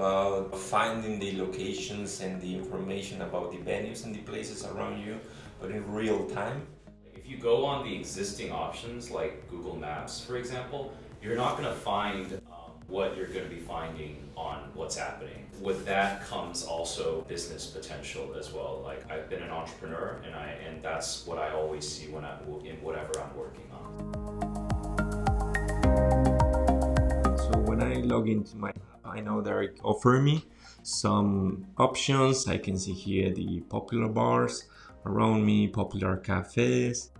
about finding the locations and the information about the venues and the places around you, but in real time. If you go on the existing options like Google Maps, for example, you're not going to find what you're going to be finding on what's happening. With that comes also business potential as well. Like I've been an entrepreneur, and that's what I always see in whatever I'm working on. So when I log into my app, I know that it offers me some options. I can see here the popular bars around me, popular cafes.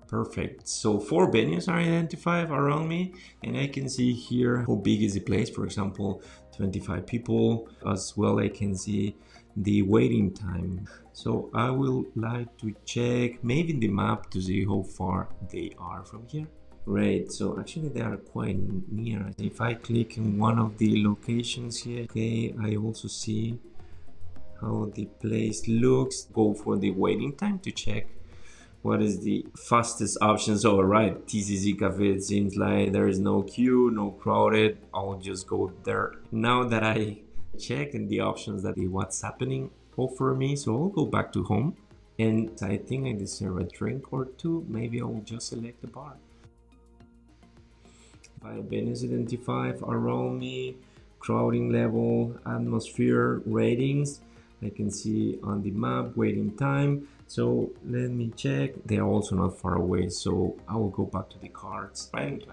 Perfect. So 4 venues are identified around me, and I can see here how big is the place. For example, 25 people. As well, I can see the waiting time. So I will like to check maybe in the map to see how far they are from here. Great, so actually they are quite near. If I click in one of the locations here, okay, I also see how the place looks. Go for the waiting time to check what is the fastest option. So right, TCC Cafe, it seems like there is no queue, no crowded. I'll just go there. Now that I checked in the options that the what's happening offer me, so I'll go back to home, and I think I deserve a drink or two. Maybe I'll just select the bar. 5 venues identified around me, crowding level, atmosphere, ratings. I can see on the map, waiting time. So let me check. They are also not far away, so I will go back to the cards. Right,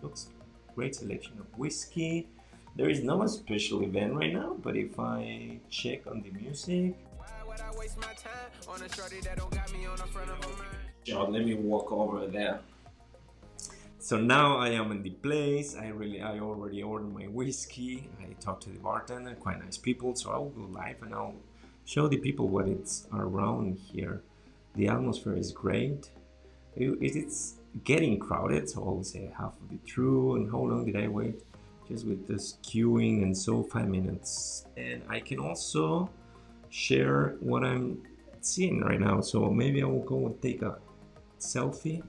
looks great selection of whiskey. There is no special event right now, but if I check on the music, let me walk over there. So now I am in the place. I already ordered my whiskey. I talked to the bartender, quite nice people. So I'll go live and I'll show the people what it's around here. The atmosphere is great. It's getting crowded, so I'll say half of it through. And how long did I wait? Just with this queuing, and so 5 minutes. And I can also share what I'm seeing right now. So maybe I will go and take a selfie.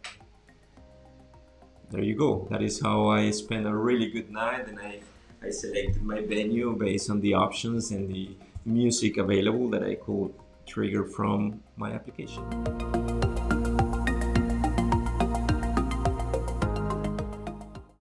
There you go. That is how I spent a really good night, and I selected my venue based on the options and the music available that I could trigger from my application.